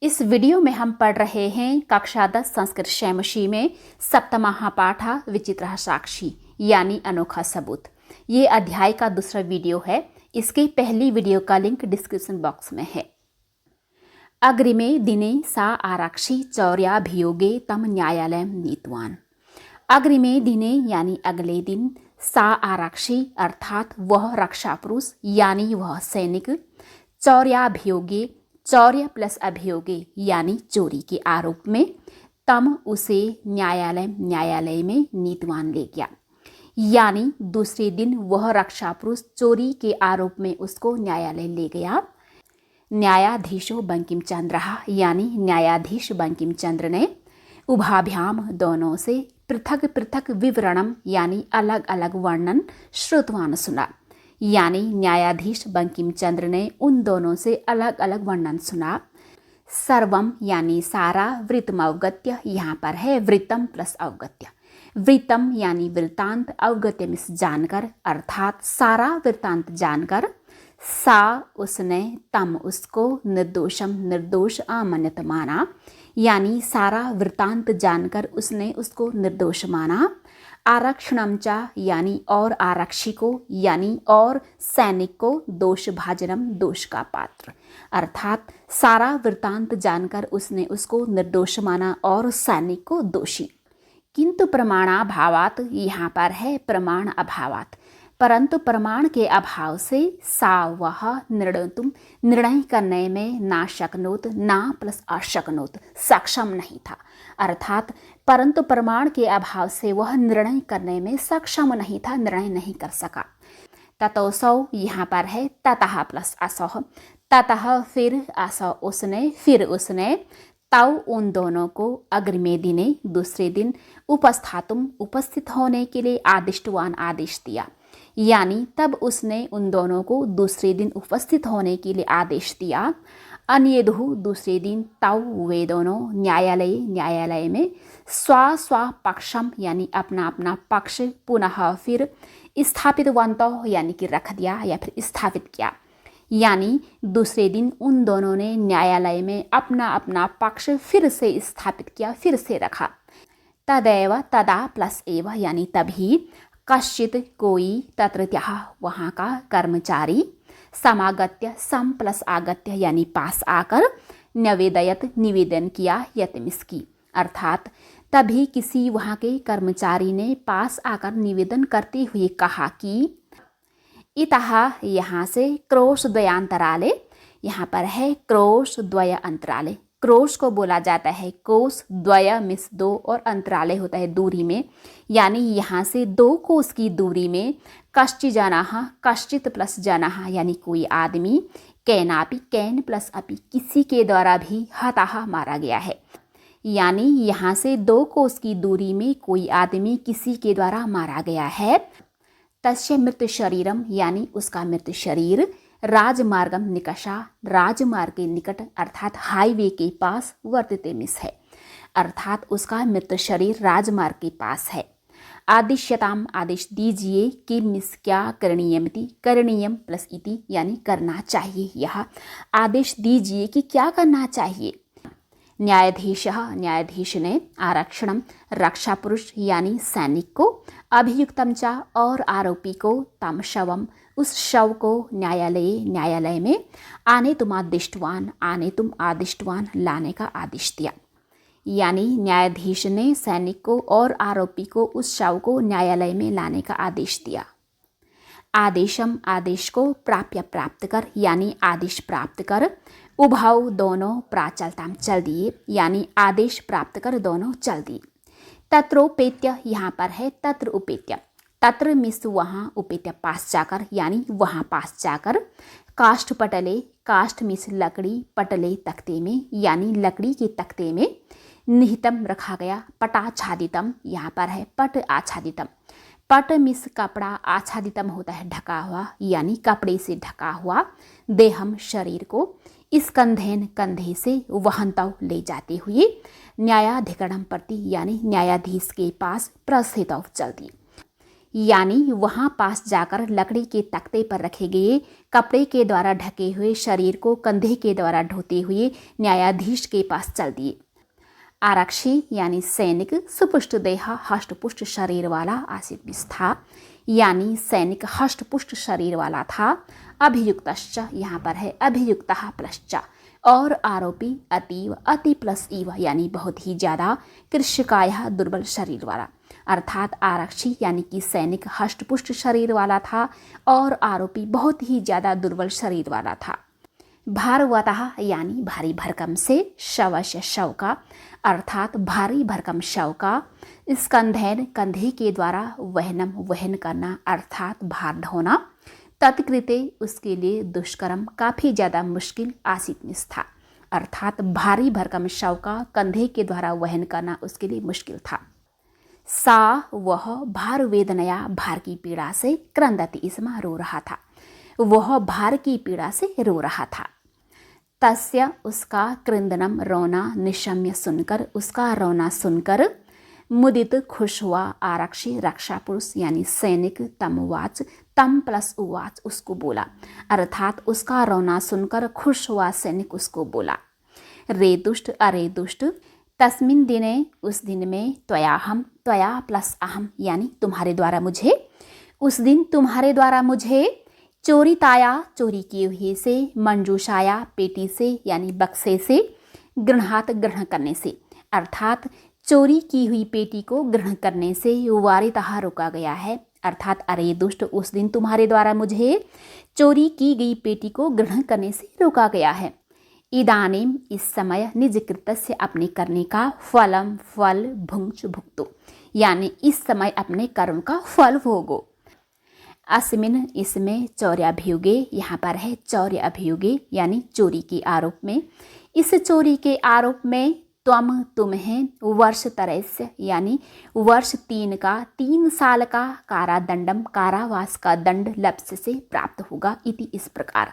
इस वीडियो में हम पढ़ रहे हैं कक्षा 10 संस्कृत शैमशी में सप्तमः पाठः विचित्रः साक्षी यानी अनोखा सबूत। ये अध्याय का दूसरा वीडियो है। इसकी पहली वीडियो का लिंक डिस्क्रिप्शन बॉक्स में है। अग्रिमे दिने सा आरक्षी चौर्याभियोगे तम न्यायालयं नीतवान। अग्रिमे दिने यानी अगले दिन, सा आरक्षी अर्थात वह रक्षा पुरुष यानी वह सैनिक, चौर्याभियोगे चौर्य प्लस अभियोगे यानी चोरी के आरोप में, तम उसे न्यायालय में नीतवान ले गया। यानी दूसरे दिन वह रक्षा पुरुष चोरी के आरोप में उसको न्यायालय ले गया। न्यायाधीशो बंकिम चंद्र यानी न्यायाधीश बंकिम चंद्र ने उभाभ्याम दोनों से पृथक पृथक विवरणम यानी अलग अलग वर्णन श्रुतवान सुना। यानी न्यायाधीश बंकिम चंद्र ने उन दोनों से अलग अलग वर्णन सुना। सर्वम यानी सारा, वृत्तम अवगत्य यहाँ पर है वृत्तम प्लस अवगत्य। वृत्तम यानी वृत्तांत, अवगत्य मिस जानकर अर्थात सारा वृत्तांत जानकर। सा उसने, तम उसको, निर्दोषम निर्दोष अमन्यत माना। यानी सारा वृत्तांत जानकर उसने उसको निर्दोष माना। आरक्षणम चा यानी और आरक्षी को यानी और सैनिक को, दोष भाजनम दोष का पात्र अर्थात सारा वृत्तांत जानकर उसने उसको निर्दोष माना और सैनिक को दोषी। किंतु प्रमाणाभावात यहाँ पर है प्रमाण अभावात, परंतु प्रमाण के अभाव से सा वह निर्णय करने में ना शक्नोत, ना प्लस अशक्नोत सक्षम नहीं था अर्थात परंतु प्रमाण के अभाव से वह निर्णय करने में सक्षम नहीं था, निर्णय नहीं कर सका। ततोसौ यहाँ पर है ततः प्लस असौ, ततः फिर, असौ उसने, फिर उसने, तव उन दोनों को, अग्रिमे दिने दूसरे दिन, उपस्थातुम उपस्थित होने के लिए, आदिष्टवान आदेश दिया। यानी तब उसने उन दोनों को दूसरे दिन उपस्थित होने के लिए आदेश दिया। अन्येदुः दूसरे दिन, तव वे दोनों, न्यायालय में, स्व पक्षम यानी अपना अपना पक्ष, पुनः फिर, स्थापितवन्तौ यानी कि रख दिया या फिर स्थापित किया। यानी दूसरे दिन उन दोनों ने न्यायालय में अपना अपना पक्ष फिर से स्थापित किया, फिर से रखा। तदैव तदा प्लस एव यानी तभी, कश्चित कोई, तत्रत्यः वहाँ का कर्मचारी, समागत्य सम प्लस आगत्य यानी पास आकर, न्यवेदयत निवेदन किया, यतमिस की अर्थात तभी किसी वहाँ के कर्मचारी ने पास आकर निवेदन करते हुए कहा कि इतः यहाँ से क्रोश द्वयांतराले, यहाँ पर है क्रोश द्वय अंतराले। क्रोश को बोला जाता है कोस, द्वय मिस दो और अंतराले होता है दूरी में, यानी यहाँ से 2 कोस की दूरी में, कश्चित् जनाः कश्चित प्लस जनाः यानी कोई आदमी, कैनापि कैन प्लस अपि किसी के द्वारा भी, हताः मारा गया है। यानी यहाँ से 2 कोस की दूरी में कोई आदमी किसी के द्वारा मारा गया है। तस्य मृत शरीरम यानी उसका मृत शरीर, राजमार्गम निकषा राजमार्ग के निकट अर्थात हाईवे के पास, वर्तते मिस है अर्थात उसका मृत शरीर राजमार्ग के पास है। आदिश्यताम आदेश दीजिए कि मिस क्या करणीयमिति, करणीयम प्लस इति यानी करना चाहिए, यह आदेश दीजिए कि क्या करना चाहिए। न्यायाधीश ने, आरक्षणम रक्षा पुरुष यानी सैनिक को, अभियुक्तम चा और आरोपी को, तम शवम उस शव को, न्यायालय में, आने तुम आदिष्टवान लाने का आदेश दिया। यानी न्यायाधीश ने सैनिक को और आरोपी को उस शव को न्यायालय में लाने का आदेश दिया। आदेशम आदेश को, प्राप्त कर यानी आदेश प्राप्त कर, उभाव दोनों, प्राचलताम चल दिए यानी आदेश प्राप्त कर दोनों चल दिए। तत्रोपेत्य यहाँ पर है तत्र उपेत्य, तत्र मिस वहाँ, उपेत्य पास जाकर यानी वहाँ पास जाकर। काष्ठ पटले, काष्ठ मिस लकड़ी, पटले तख्ते में यानी लकड़ी के तख्ते में, निहितम रखा गया, पटाच्छादितम यहाँ पर है पट आच्छादितम, पट मिस कपड़ा, आच्छादितम होता है ढका हुआ यानी कपड़े से ढका हुआ, देहम शरीर को, इस कंधे से वहंतव ले जाते हुए, न्यायाधिकरणम प्रति यानी न्यायाधीश के पास, प्रस्थितव चल दी। यानी वहां पास जाकर लकड़ी के तख्ते पर रखे गए कपड़े के द्वारा ढके हुए शरीर को कंधे के द्वारा ढोते हुए न्यायाधीश के पास चल दिए। आरक्षी यानी सैनिक सुपुष्ट देह हष्टपुष्ट शरीर वाला आशीर्विस था, यानी सैनिक हष्टपुष्ट शरीर वाला था। अभियुक्तश्च यहाँ पर है अभियुक्तः प्लश्च, और आरोपी अतीव अति प्लस इव यानी बहुत ही ज़्यादा कृष्यकाय दुर्बल शरीर वाला, अर्थात आरक्षी यानी कि सैनिक हष्टपुष्ट शरीर वाला था और आरोपी बहुत ही ज़्यादा दुर्बल शरीर वाला था। भारवतः यानी भारी भरकम से, शवस्य शव का, अर्थात भारी भरकम शव का, स्कंधैन कंधे के द्वारा, वहनम वहन करना अर्थात भार ढोना, तत्कृते उसके लिए दुष्कर्म काफ़ी ज़्यादा मुश्किल आसीत था, अर्थात भारी भरकम शव का कंधे के द्वारा वहन करना उसके लिए मुश्किल था। सा वह भार वेदनया भार की पीड़ा से, क्रंदति इसमें रो रहा था, वह भार की पीड़ा से रो रहा था। तस्य उसका क्रंदनम रोना निशम्य सुनकर, उसका रोना सुनकर, मुदित खुश हुआ आरक्षी रक्षा पुरुष यानी सैनिक, तमवाच तम प्लस उवाच उसको बोला, अर्थात उसका रोना सुनकर खुश हुआ सैनिक उसको बोला। रे दुष्ट अरे दुष्ट, तस्मिन दिने उस दिन में, त्वयाहम त्वया प्लस अहम यानी तुम्हारे द्वारा मुझे, उस दिन तुम्हारे द्वारा मुझे, चोरिताया चोरी किए हुए से, मंजूषाया पेटी से यानी बक्से से, गृहात ग्रहण करने से, अर्थात चोरी की हुई पेटी को ग्रहण करने से वारितः रोका गया है, अर्थात अरे दुष्ट उस दिन तुम्हारे द्वारा मुझे चोरी की गई पेटी को ग्रहण करने से रोका गया है। इदानीम इस समय निज कृत्य अपने करने का, फलम फल भुंक्ष भुक्तो यानी इस समय अपने कर्म का फल भोगो। अस्मिन इसमें चौर्याभियुगे, यहाँ पर है चौर्य अभियुगे यानी चोरी के आरोप में, इस चोरी के आरोप में तुम्हें वर्ष तरस्य यानी वर्ष 3 का 3 साल का कारादंडम कारावास का दंड लप्स से प्राप्त होगा। इति इस प्रकार,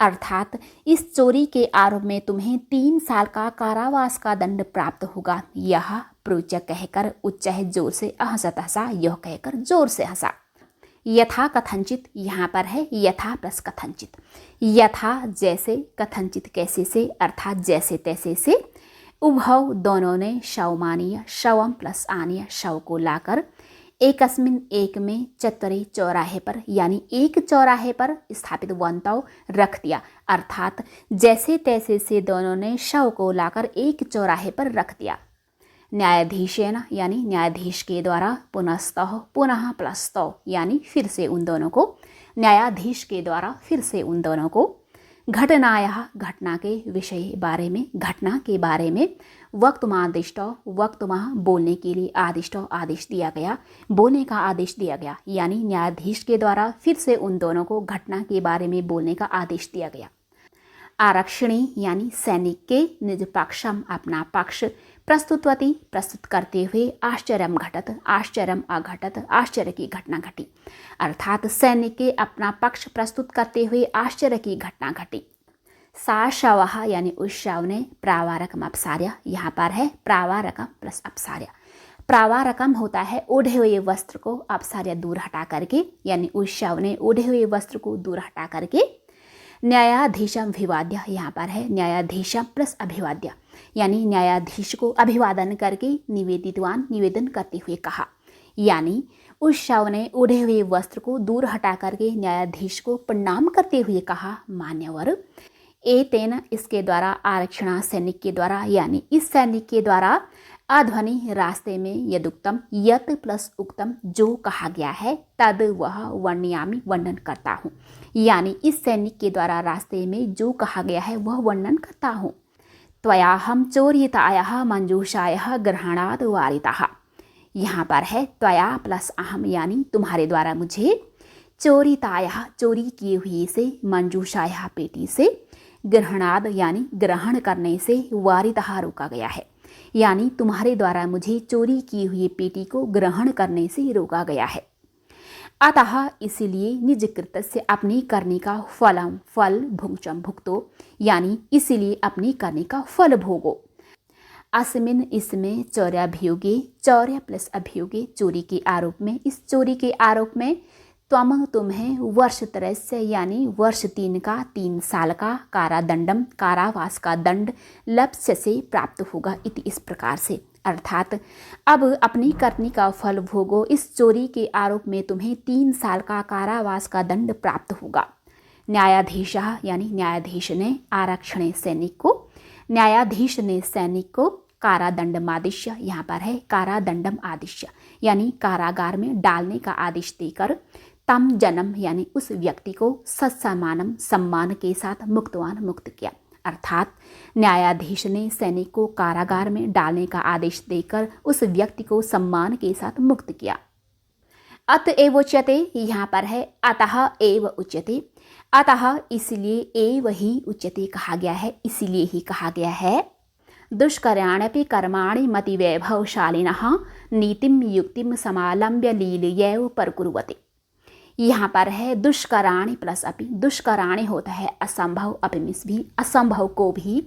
अर्थात इस चोरी के आरोप में तुम्हें 3 साल का कारावास का दंड प्राप्त होगा। यह प्रोच कहकर उच्च जोर से अहसत हंसा, यह कहकर जोर से हंसा। यथा कथनचित, यहाँ पर है यथा प्लस कथनचित, यथा जैसे, कथनचित कैसे से, अर्थात जैसे तैसे से, उभव दोनों ने, शवमानीय शवम प्लस आनीय शव को लाकर, एकस्मिन एक में, चतुरे चौराहे पर यानी एक चौराहे पर स्थापित वंतव रख दिया, अर्थात जैसे तैसे से दोनों ने शव को लाकर एक चौराहे पर रख दिया। न्यायाधीशेन यानी न्यायाधीश के द्वारा, पुनस्तः पुनः प्लस्तौ यानी फिर से उन दोनों को, न्यायाधीश के द्वारा फिर से उन दोनों को, घटनाया घटना के विषय बारे में, घटना के बारे में, वक्तुमादिष्ट वक्तुमा बोलने के लिए, आदिष्ट आदेश दिया गया, बोलने का आदेश दिया गया, यानी न्यायाधीश के द्वारा फिर से उन दोनों को घटना के बारे में बोलने का आदेश दिया गया। आरक्षणी यानी सैनिक के, निज पक्षम अपना पक्ष, प्रस्तुतवती प्रस्तुत करते हुए, आश्चर्यम घटत आश्चर्यम अघटत आश्चर्य की घटना घटी, अर्थात सैनिक के अपना पक्ष प्रस्तुत करते हुए आश्चर्य की घटना घटी। सा शवः यानी उस शव ने, प्रावारकम अपसार्य, यहाँ पर है प्रावारकम प्लस अपसार्य। प्रावारकम होता है ओढ़े हुए वस्त्र को, अपसार्य दूर हटा करके, यानी उस शव ने ओढ़े हुए वस्त्र को दूर हटा करके। न्यायाधीशम अभिवाद्य, यहाँ पर है न्यायाधीशम प्लस अभिवाद्य, यानी न्यायाधीश को अभिवादन करके निवेदितवान निवेदन करते हुए कहा, यानी उस शव ने ओढ़े हुए वस्त्र को दूर हटा करके न्यायाधीश को प्रणाम करते हुए कहा, मान्यवर, एतेन इसके द्वारा, आरक्षणा सैनिक के द्वारा, यानी इस सैनिक के द्वारा, अध्वनि रास्ते में, यदुक्तम यत प्लस उक्तम जो कहा गया है, तद वह वर्णयामी वर्णन करता हूँ, यानी इस सैनिक के द्वारा रास्ते में जो कहा गया है वह वर्णन करता हूँ। त्वयाहम चोरिताया मंजूषाया ग्रहणाद वारितः, यहाँ पर है त्वया प्लस अहम यानी तुम्हारे द्वारा मुझे, चोरिताया चोरी किए हुए से, मंजूषाया पेटी से, ग्रहणाद यानी ग्रहण करने से, वारितः रोका गया है, यानी तुम्हारे द्वारा मुझे चोरी की हुई पेटी को ग्रहण करने से रोका गया है। अतः इसलिए निज कृत्य से अपने करने का फलम फल भुंक्चम भुक्तो, यानी इसलिए अपने करने का फल भोगो। अस्मिन इसमें चौर्याभियोगे, चौर्य प्लस अभियोगे चोरी के आरोप में, इस चोरी के आरोप में तुम्हें वर्ष त्रयस्य यानी वर्ष 3 का 3 साल का कारादंडम कारावास का दंड लप्स्य से प्राप्त होगा। इति इस प्रकार से, अर्थात अब अपनी करनी का फल भोगो, इस चोरी के आरोप में तुम्हें 3 साल का कारावास का दंड प्राप्त होगा। न्यायाधीश यानी न्यायाधीश ने आरक्षणे सैनिक को, न्यायाधीश ने सैनिक को कारादंडमादिश्य, यहाँ पर है कारादंडम आदिश्य यानी कारागार में डालने का आदेश देकर तम जन्म यानी उस व्यक्ति को सत्समानम सम्मान के साथ मुक्तवान मुक्त किया। अर्थात न्यायाधीश ने सैनिक को कारागार में डालने का आदेश देकर उस व्यक्ति को सम्मान के साथ मुक्त किया। अतएव उच्यते, यहाँ पर है अतः एव उच्यते, अतः इसलिए एव ही उच्यते कहा गया है, इसीलिए ही कहा गया है। दुष्कर्याण्यपि कर्माणि मतिवैभवशालिनः नीतिं युक्तिं समालम्ब्य लीलयैव परकुर्वते। यहाँ पर है दुष्कराणि प्लस अपि, दुष्कराणि होता है असंभव, अपि मीन्स भी असंभव को भी,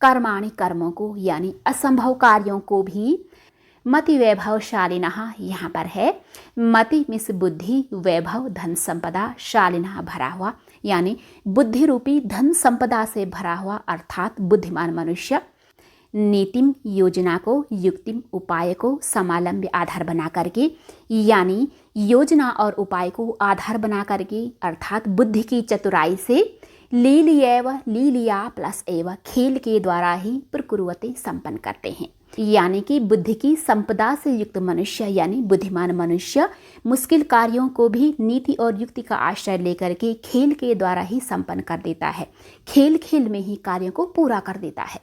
कर्माणि कर्मों को यानी असंभव कार्यों को भी, मति वैभवशालिनः यहाँ पर है मति मीन्स बुद्धि, वैभव धन संपदा, शालिनः भरा हुआ यानी बुद्धि रूपी धन संपदा से भरा हुआ अर्थात बुद्धिमान मनुष्य, नीतिम योजना को, युक्तिम उपाय को, समालंब्य आधार बना करके यानी योजना और उपाय को आधार बना करके अर्थात बुद्धि की चतुराई से, लीलयैव लीलिया प्लस एव खेल के द्वारा ही प्रकुर्वते संपन्न करते हैं। यानी कि बुद्धि की संपदा से युक्त मनुष्य यानी बुद्धिमान मनुष्य मुश्किल कार्यों को भी नीति और युक्ति का आश्रय लेकर के खेल के द्वारा ही संपन्न कर देता है, खेल खेल में ही कार्यों को पूरा कर देता है।